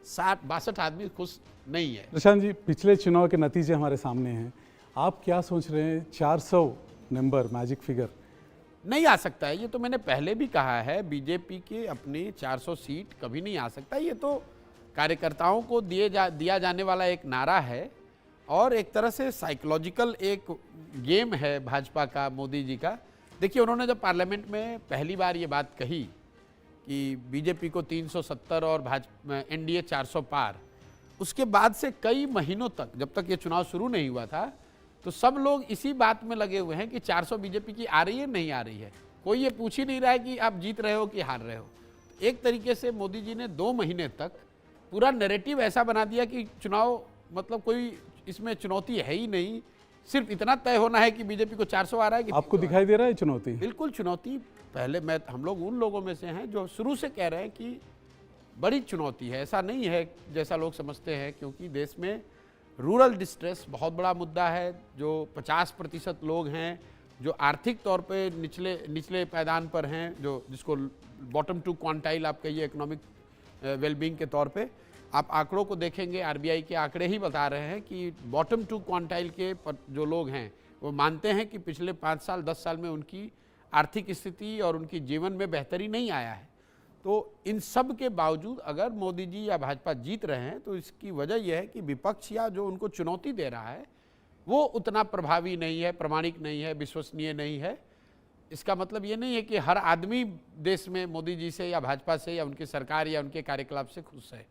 60-62 आदमी खुश नहीं है। प्रशांत जी, पिछले चुनाव के नतीजे हमारे सामने हैं, आप क्या सोच रहे हैं? 400 नंबर मैजिक फिगर नहीं आ सकता है, ये तो मैंने पहले भी कहा है, बीजेपी के अपनी 400 सीट कभी नहीं आ सकता। ये तो कार्यकर्ताओं को दिया जाने वाला एक नारा है और एक तरह से साइकोलॉजिकल एक गेम है भाजपा का, मोदी जी का। देखिए, उन्होंने जब पार्लियामेंट में पहली बार ये बात कही कि बीजेपी को 370 और भाजपा एनडीए 400 पार, उसके बाद से कई महीनों तक, जब तक ये चुनाव शुरू नहीं हुआ था, तो सब लोग इसी बात में लगे हुए हैं कि 400 बीजेपी की आ रही है नहीं आ रही है। कोई ये पूछ ही नहीं रहा है कि आप जीत रहे हो कि हार रहे हो। एक तरीके से मोदी जी ने 2 महीने तक पूरा नैरेटिव ऐसा बना दिया कि चुनाव मतलब कोई इसमें चुनौती है ही नहीं, सिर्फ इतना तय होना है कि बीजेपी को 400 आ रहा है कि आपको दिखाई दे रहा है चुनौती? बिल्कुल चुनौती। पहले हम लोग उन लोगों में से हैं जो शुरू से कह रहे हैं कि बड़ी चुनौती है, ऐसा नहीं है जैसा लोग समझते हैं, क्योंकि देश में रूरल डिस्ट्रेस बहुत बड़ा मुद्दा है। जो 50% लोग हैं जो आर्थिक तौर पे निचले पायदान पर हैं, जो जिसको बॉटम 2 क्वांटाइल आप कहिए इकोनॉमिक वेलबींग के तौर पे, आप आंकड़ों को देखेंगे, आरबीआई के आंकड़े ही बता रहे हैं कि बॉटम 2 क्वांटाइल के जो लोग हैं वो मानते हैं कि पिछले 5 साल 10 साल में उनकी आर्थिक स्थिति और उनकी जीवन में बेहतरी नहीं आया है। तो इन सब के बावजूद अगर मोदी जी या भाजपा जीत रहे हैं तो इसकी वजह यह है कि विपक्ष या जो उनको चुनौती दे रहा है वो उतना प्रभावी नहीं है, प्रामाणिक नहीं है, विश्वसनीय नहीं है। इसका मतलब ये नहीं है कि हर आदमी देश में मोदी जी से या भाजपा से या उनकी सरकार या उनके कार्यकलाप से खुश है।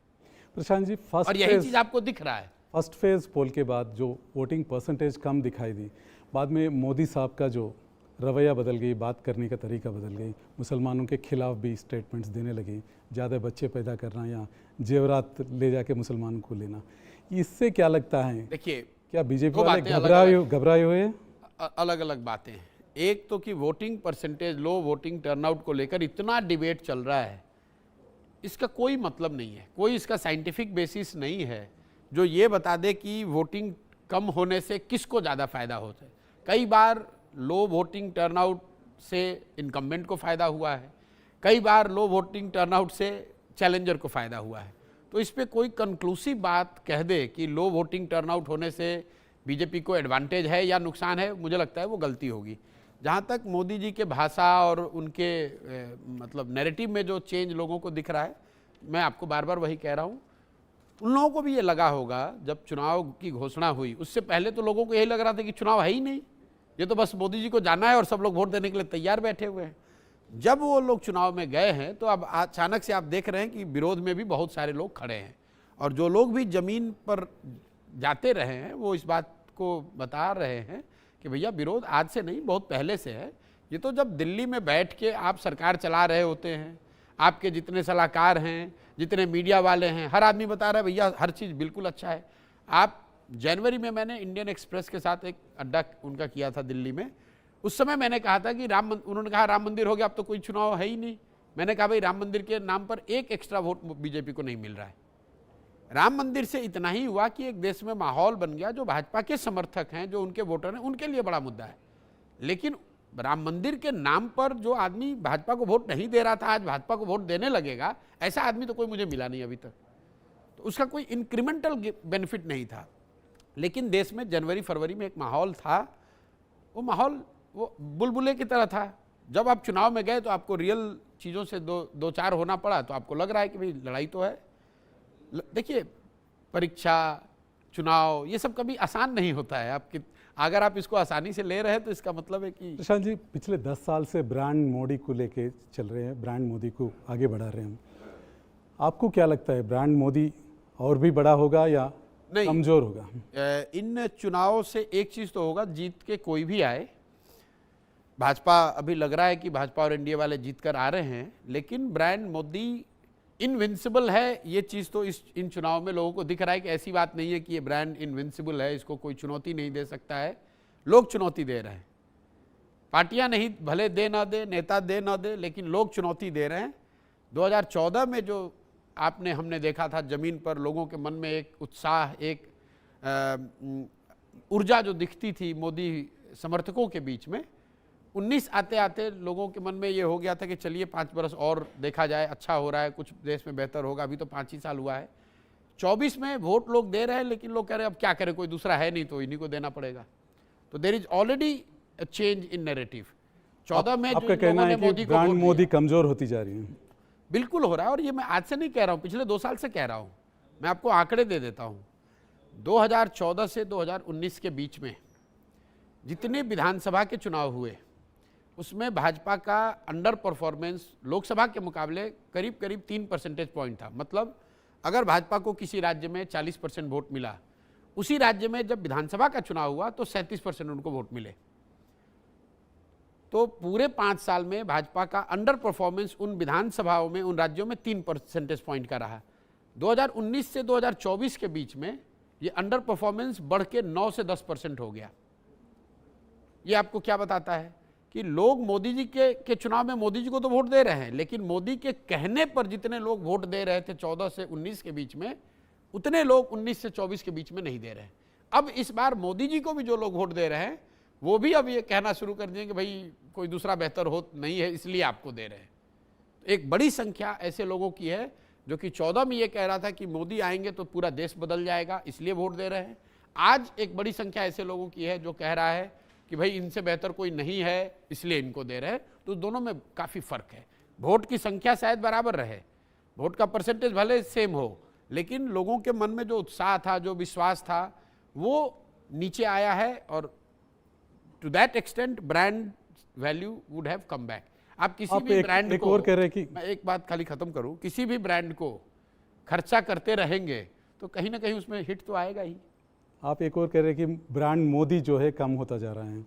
प्रशांत जी, और यही चीज़ आपको दिख रहा है। फर्स्ट फेज पोल के बाद जो वोटिंग परसेंटेज कम दिखाई दी, बाद में मोदी साहब का जो रवैया बदल गई, बात करने का तरीका बदल गई, मुसलमानों के खिलाफ भी स्टेटमेंट्स देने लगी, ज़्यादा बच्चे पैदा करना या जेवरात ले जाके मुसलमानों को लेना, इससे क्या लगता है? देखिए, क्या बीजेपी वाले घबराए हुए हैं? अलग अलग बातें हैं। एक तो कि वोटिंग परसेंटेज, लो वोटिंग टर्नआउट को लेकर इतना डिबेट चल रहा है, इसका कोई मतलब नहीं है, कोई इसका साइंटिफिक बेसिस नहीं है जो ये बता दे कि वोटिंग कम होने से किसको ज़्यादा फ़ायदा होता है। कई बार लो वोटिंग टर्नआउट से इनकम्बेंट को फ़ायदा हुआ है, कई बार लो वोटिंग टर्नआउट से चैलेंजर को फ़ायदा हुआ है। तो इस पर कोई कंक्लूसिव बात कह दे कि लो वोटिंग टर्नआउट होने से बीजेपी को एडवांटेज है या नुकसान है, मुझे लगता है वो गलती होगी। जहाँ तक मोदी जी के भाषा और उनके मतलब नैरेटिव में जो चेंज लोगों को दिख रहा है, मैं आपको बार बार वही कह रहा हूँ, उन लोगों को भी ये लगा होगा जब चुनाव की घोषणा हुई, उससे पहले तो लोगों को यही लग रहा था कि चुनाव है ही नहीं, ये तो बस मोदी जी को जाना है और सब लोग वोट देने के लिए तैयार बैठे हुए हैं। जब वो लोग चुनाव में गए हैं तो अब अचानक से आप देख रहे हैं कि विरोध में भी बहुत सारे लोग खड़े हैं, और जो लोग भी जमीन पर जाते रहे हैं वो इस बात को बता रहे हैं कि भैया विरोध आज से नहीं, बहुत पहले से है। ये तो जब दिल्ली में बैठ के आप सरकार चला रहे होते हैं, आपके जितने सलाहकार हैं, जितने मीडिया वाले हैं, हर आदमी बता रहा है भैया हर चीज़ बिल्कुल अच्छा है। आप जनवरी में मैंने इंडियन एक्सप्रेस के साथ एक अड्डा उनका किया था दिल्ली में, उस समय मैंने कहा था कि उन्होंने कहा राम मंदिर हो गया, अब तो कोई चुनाव है ही नहीं। मैंने कहा भाई राम मंदिर के नाम पर एक एक्स्ट्रा वोट बीजेपी को नहीं मिल रहा है। राम मंदिर से इतना ही हुआ कि एक देश में माहौल बन गया, जो भाजपा के समर्थक हैं, जो उनके वोटर हैं, उनके लिए बड़ा मुद्दा है। लेकिन राम मंदिर के नाम पर जो आदमी भाजपा को वोट नहीं दे रहा था, आज भाजपा को वोट देने लगेगा, ऐसा आदमी तो कोई मुझे मिला नहीं अभी तक। तो उसका कोई इंक्रीमेंटल बेनिफिट नहीं था। लेकिन देश में जनवरी फरवरी में एक माहौल था, वो माहौल वो बुलबुले की तरह था। जब आप चुनाव में गए तो आपको रियल चीज़ों से दो चार होना पड़ा, तो आपको लग रहा है कि भाई लड़ाई तो है। देखिए, परीक्षा, चुनाव, ये सब कभी आसान नहीं होता है। अगर आप इसको आसानी से ले रहे हैं तो इसका मतलब है कि प्रशांत जी, पिछले 10 साल से ब्रांड मोदी को लेके चल रहे हैं, ब्रांड मोदी को आगे बढ़ा रहे हैं हम। आपको क्या लगता है, ब्रांड मोदी और भी बड़ा होगा या नहीं कमजोर होगा? इन चुनावों से एक चीज़ तो होगा, जीत के कोई भी आए, भाजपा अभी लग रहा है कि भाजपा और एनडीए वाले जीत कर आ रहे हैं, लेकिन ब्रांड मोदी इनविंसिबल है, ये चीज़ तो इन चुनाव में लोगों को दिख रहा है कि ऐसी बात नहीं है कि ये ब्रांड इनविंसिबल है, इसको कोई चुनौती नहीं दे सकता है। लोग चुनौती दे रहे हैं, पार्टियां नहीं भले दे ना दे, नेता दे ना दे, लेकिन लोग चुनौती दे रहे हैं। 2014 में जो हमने देखा था, जमीन पर लोगों के मन में एक उत्साह, एक ऊर्जा जो दिखती थी मोदी समर्थकों के बीच में, 19 आते आते लोगों के मन में ये हो गया था कि चलिए 5 बरस और देखा जाए, अच्छा हो रहा है, कुछ देश में बेहतर होगा। अभी तो 5 ही साल हुआ है, 24 में वोट लोग दे रहे हैं, लेकिन लोग कह रहे हैं अब क्या करें, कोई दूसरा है नहीं तो इन्हीं को देना पड़ेगा। तो there is already a change in narrative. 14 में आपका कहना है कि ब्रांड मोदी कमजोर होती जा रही है? बिल्कुल हो रहा है, और ये मैं आज से नहीं कह रहा हूं, पिछले 2 साल से कह रहा हूं। मैं आपको आंकड़े दे देता हूं। 2014 से 2019 के बीच में जितने विधानसभा के चुनाव हुए उसमें भाजपा का अंडर परफॉर्मेंस लोकसभा के मुकाबले करीब करीब 3 परसेंटेज पॉइंट था। मतलब अगर भाजपा को किसी राज्य में 40% वोट मिला, उसी राज्य में जब विधानसभा का चुनाव हुआ तो 37% उनको वोट मिले। तो पूरे 5 साल में भाजपा का अंडर परफॉर्मेंस उन विधानसभाओं में, उन राज्यों में 3 परसेंटेज पॉइंट का रहा। 2019 से 2024 के बीच में ये अंडर परफॉर्मेंस बढ़ के 9 से 10% हो गया। ये आपको क्या बताता है कि लोग मोदी जी के चुनाव में मोदी जी को तो वोट दे रहे हैं, लेकिन मोदी के कहने पर जितने लोग वोट दे रहे थे 14 से 19 के बीच में, उतने लोग 19 से 24 के बीच में नहीं दे रहे हैं। अब इस बार मोदी जी को भी जो लोग वोट दे रहे हैं वो भी अब ये कहना शुरू कर दिए कि भाई कोई दूसरा बेहतर हो नहीं है, इसलिए आपको दे रहे हैं। एक बड़ी संख्या ऐसे लोगों की है जो कि 14 में ये कह रहा था कि मोदी आएंगे तो पूरा देश बदल जाएगा, इसलिए वोट दे रहे हैं। आज एक बड़ी संख्या ऐसे लोगों की है जो कह रहा है कि भाई इनसे बेहतर कोई नहीं है, इसलिए इनको दे रहे हैं। तो दोनों में काफ़ी फर्क है। वोट की संख्या शायद बराबर रहे, वोट का परसेंटेज भले सेम हो, लेकिन लोगों के मन में जो उत्साह था, जो विश्वास था, वो नीचे आया है। और to that extent brand value would have come back. आप किसी भी ब्रांड को, और कह रहे कि मैं एक बात खाली खत्म करूं, किसी भी ब्रांड को खर्चा करते रहेंगे तो कहीं ना कहीं उसमें हिट तो आएगा ही। आप एक और कह रहे हैं कि ब्रांड मोदी जो है कम होता जा रहा है,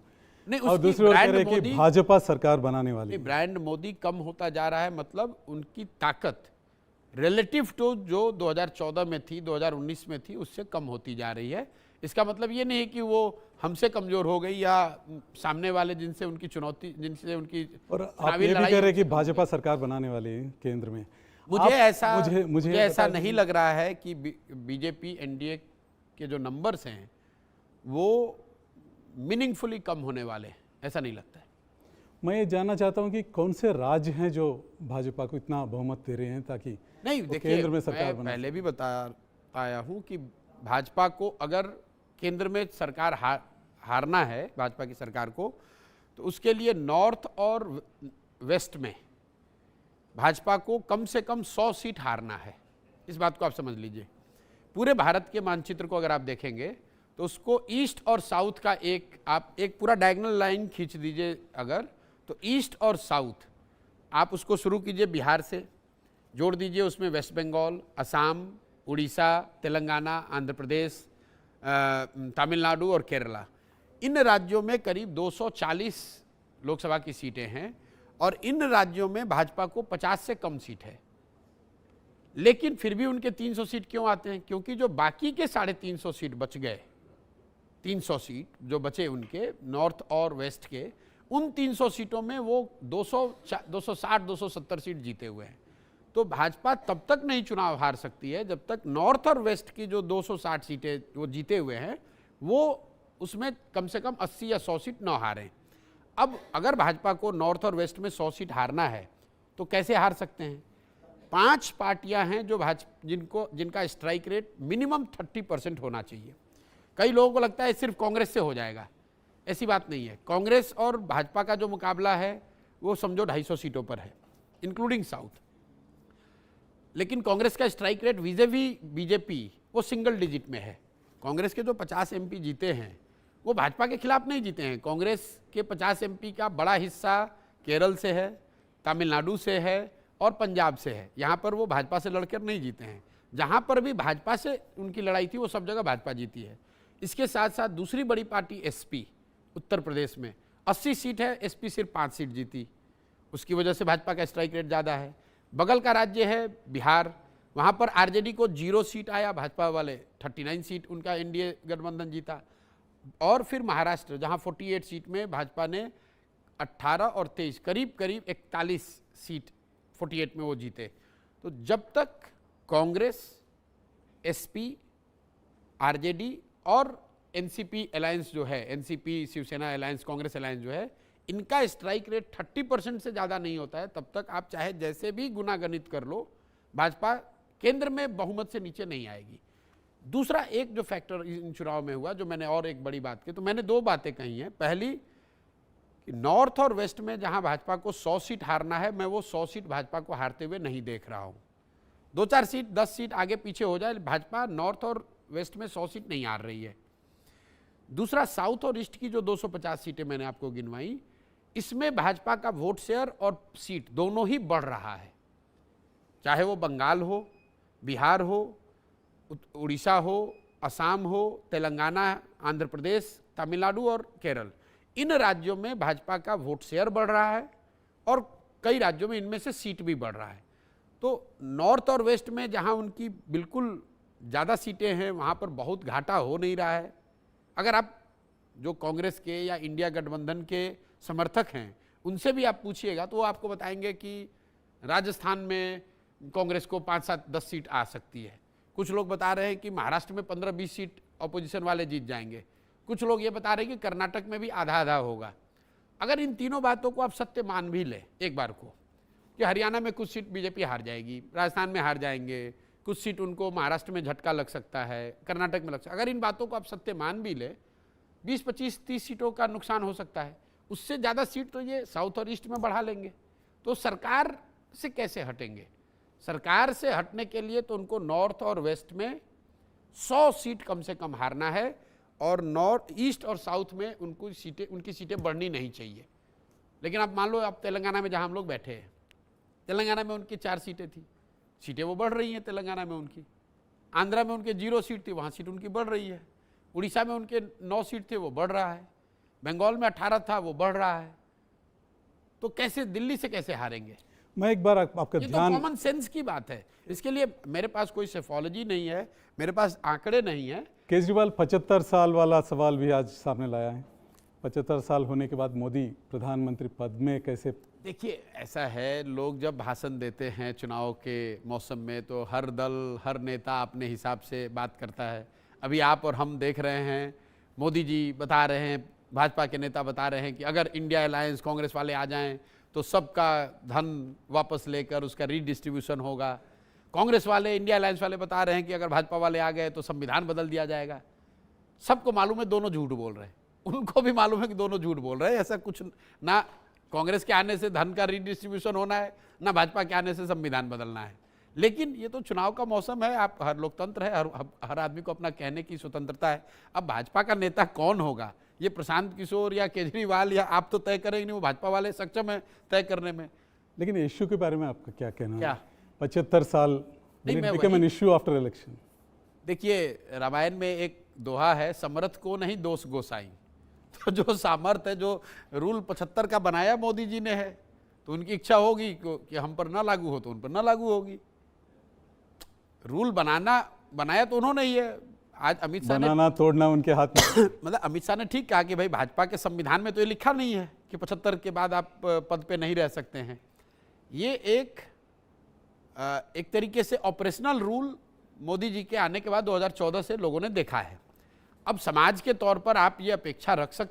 नहीं, और दूसरी ओर कह रहे हैं कि भाजपा सरकार बनाने वाली है। ब्रांड मोदी कम होता जा रहा है, मतलब उनकी ताकत रिलेटिव टू जो 2014 में थी, 2019 में थी, उससे कम होती जा रही है। इसका मतलब ये नहीं है कि वो हमसे कमजोर हो गई या सामने वाले जिनसे उनकी चुनौती, जिनसे उनकी। और आप ये भी कह रहे हैं कि भाजपा सरकार बनाने वाली है केंद्र में। मुझे ऐसा नहीं लग रहा है कि बीजेपी एनडीए के जो नंबर्स हैं वो मीनिंगफुली कम होने वाले हैं, ऐसा नहीं लगता है। मैं ये जानना चाहता हूं कि कौन से राज्य हैं जो भाजपा को इतना बहुमत दे रहे हैं ताकि नहीं, देखिए, केंद्र में सरकार बना। पहले भी बता आया हूं कि भाजपा को अगर केंद्र में सरकार हारना है, भाजपा की सरकार को, तो उसके लिए नॉर्थ और वेस्ट में भाजपा को कम से कम 100 सीट हारना है। इस बात को आप समझ लीजिए। पूरे भारत के मानचित्र को अगर आप देखेंगे तो उसको ईस्ट और साउथ का आप एक पूरा डायगोनल लाइन खींच दीजिए अगर, तो ईस्ट और साउथ आप उसको शुरू कीजिए बिहार से, जोड़ दीजिए उसमें वेस्ट बंगाल, असम, उड़ीसा, तेलंगाना, आंध्र प्रदेश, तमिलनाडु और केरला। इन राज्यों में करीब 240 लोकसभा की सीटें हैं और इन राज्यों में भाजपा को 50 से कम सीट है। लेकिन फिर भी उनके 300 सीट क्यों आते हैं? क्योंकि जो बाकी के 350 सीट बच गए, 300 सीट जो बचे उनके नॉर्थ और वेस्ट के, उन 300 सीटों में वो 260-270 सीट जीते हुए हैं। तो भाजपा तब तक नहीं चुनाव हार सकती है जब तक नॉर्थ और वेस्ट की जो 260 सीटें वो जीते हुए हैं, वो उसमें कम से कम 80 या 100 सीट न हारें। अब अगर भाजपा को नॉर्थ और वेस्ट में 100 सीट हारना है तो कैसे हार सकते हैं? 5 पार्टियां हैं जो जिनका स्ट्राइक रेट मिनिमम 30% होना चाहिए। कई लोगों को लगता है सिर्फ कांग्रेस से हो जाएगा, ऐसी बात नहीं है। कांग्रेस और भाजपा का जो मुकाबला है वो समझो 250 सीटों पर है, इंक्लूडिंग साउथ। लेकिन कांग्रेस का स्ट्राइक रेट विज़ेवी बीजेपी वो सिंगल डिजिट में है। कांग्रेस के जो 50 एमपी जीते हैं वो भाजपा के खिलाफ नहीं जीते हैं। कांग्रेस के 50 एमपी का बड़ा हिस्सा केरल से है, तमिलनाडु से है और पंजाब से है। यहाँ पर वो भाजपा से लड़कर नहीं जीते हैं। जहाँ पर भी भाजपा से उनकी लड़ाई थी वो सब जगह भाजपा जीती है। इसके साथ साथ दूसरी बड़ी पार्टी एसपी, उत्तर प्रदेश में 80 सीट है, एसपी सिर्फ 5 सीट जीती। उसकी वजह से भाजपा का स्ट्राइक रेट ज़्यादा है। बगल का राज्य है बिहार, वहाँ पर आरजेडी को 0 सीट आया, भाजपा वाले 39 सीट उनका एनडीए गठबंधन जीता। और फिर महाराष्ट्र जहाँ 48 सीट में भाजपा ने 18 और 23 करीब 41 सीट 48 में वो जीते। तो जब तक कांग्रेस, एसपी, आरजेडी और एनसीपी अलायंस जो है, एनसीपी शिवसेना अलायंस, कांग्रेस अलायंस जो है, इनका स्ट्राइक रेट 30% से ज़्यादा नहीं होता है, तब तक आप चाहे जैसे भी गुना गणित कर लो, भाजपा केंद्र में बहुमत से नीचे नहीं आएगी। दूसरा एक जो फैक्टर इन चुनाव में हुआ, जो मैंने और एक बड़ी बात की, तो मैंने दो बातें कही हैं। पहली कि नॉर्थ और वेस्ट में जहां भाजपा को 100 सीट हारना है, मैं वो 100 सीट भाजपा को हारते हुए नहीं देख रहा हूं। 2-4 सीट 10 सीट आगे पीछे हो जाए, भाजपा नॉर्थ और वेस्ट में 100 सीट नहीं हार रही है। दूसरा, साउथ और ईस्ट की जो 250 सीटें मैंने आपको गिनवाई, इसमें भाजपा का वोट शेयर और सीट दोनों ही बढ़ रहा है। चाहे वो बंगाल हो, बिहार हो, उड़ीसा हो, असम हो, तेलंगाना, आंध्र प्रदेश, तमिलनाडु और केरल, इन राज्यों में भाजपा का वोट शेयर बढ़ रहा है और कई राज्यों में इनमें से सीट भी बढ़ रहा है। तो नॉर्थ और वेस्ट में जहां उनकी बिल्कुल ज़्यादा सीटें हैं, वहां पर बहुत घाटा हो नहीं रहा है। अगर आप जो कांग्रेस के या इंडिया गठबंधन के समर्थक हैं उनसे भी आप पूछिएगा तो वो आपको बताएंगे कि राजस्थान में कांग्रेस को 5-7-10 सीट आ सकती है। कुछ लोग बता रहे हैं कि महाराष्ट्र में 15-20 सीट अपोजिशन वाले जीत जाएंगे। कुछ लोग ये बता रहे हैं कि कर्नाटक में भी आधा आधा होगा। अगर इन तीनों बातों को आप सत्य मान भी लें एक बार को, कि हरियाणा में कुछ सीट बीजेपी हार जाएगी, राजस्थान में हार जाएंगे, कुछ सीट उनको महाराष्ट्र में झटका लग सकता है, कर्नाटक में लग सकता है, अगर इन बातों को आप सत्य मान भी ले, 20-25-30 सीटों का नुकसान हो सकता है। उससे ज़्यादा सीट तो ये साउथ और ईस्ट में बढ़ा लेंगे। तो सरकार से कैसे हटेंगे? सरकार से हटने के लिए तो उनको नॉर्थ और वेस्ट में 100 सीट कम से कम हारना है और नॉर्थ, ईस्ट और साउथ में उनकी सीटें बढ़नी नहीं चाहिए। लेकिन आप मान लो, आप तेलंगाना में जहां हम लोग बैठे हैं, तेलंगाना में उनकी 4 सीटें थी, सीटें वो बढ़ रही हैं तेलंगाना में उनकी। आंध्रा में उनके 0 सीट थी, वहाँ सीट उनकी बढ़ रही है। उड़ीसा में उनके 9 सीट थे, वो बढ़ रहा है। बंगाल में 18 था, वो बढ़ रहा है। तो कैसे दिल्ली से कैसे हारेंगे? मैं एक बार आपका ये ध्यान, तो कॉमन सेंस की बात है। इसके लिए मेरे पास कोई सेफोलॉजी नहीं है, मेरे पास आंकड़े नहीं है। केजरीवाल 75 साल वाला सवाल भी आज सामने लाया है। 75 साल होने के बाद मोदी प्रधानमंत्री पद में कैसे? देखिए, ऐसा है, लोग जब भाषण देते हैं चुनाव के मौसम में तो हर दल, हर नेता अपने हिसाब से बात करता है। अभी आप और हम देख रहे हैं, मोदी जी बता रहे हैं, भाजपा के नेता बता रहे हैं कि अगर इंडिया अलायंस कांग्रेस वाले आ जाएं तो सबका धन वापस लेकर उसका रीडिस्ट्रीब्यूशन होगा। कांग्रेस वाले, इंडिया अलायंस वाले बता रहे हैं कि अगर भाजपा वाले आ गए तो संविधान बदल दिया जाएगा। सबको मालूम है दोनों झूठ बोल रहे हैं, उनको भी मालूम है कि दोनों झूठ बोल रहे हैं। ऐसा कुछ ना कांग्रेस के आने से धन का रीडिस्ट्रीब्यूशन होना है, ना भाजपा के आने से संविधान बदलना है। लेकिन ये तो चुनाव का मौसम है, आप हर लोकतंत्र है, हर आदमी को अपना कहने की स्वतंत्रता है। अब भाजपा का नेता कौन होगा, ये प्रशांत किशोर या केजरीवाल या आप तो तय करेंगे नहीं, वो भाजपा वाले सक्षम है तय करने में। लेकिन इश्यू के बारे में आपका क्या कहना है? क्या 75 साल become an issue after election? देखिए, रामायण में एक दोहा है, समर्थ को नहीं दोष गोसाई। तो जो सामर्थ है, जो रूल 75 का बनाया मोदी जी ने है, तो उनकी इच्छा होगी कि हम पर ना लागू हो तो उन पर ना लागू होगी। रूल बनाया तो उन्होंने ही है। आज अमित शाह बनाना तोड़ना उनके हाथ में। मतलब अमित शाह ने ठीक कहा कि भाई भाजपा के संविधान में तो ये लिखा नहीं है कि 75 के बाद आप पद पे नहीं रह सकते हैं। ये एक तरीके से ऑपरेशनल रूल मोदी जी के आने के बाद 2014 से लोगों ने देखा है। अब समाज के तौर पर आप ये अपेक्षा रख सकते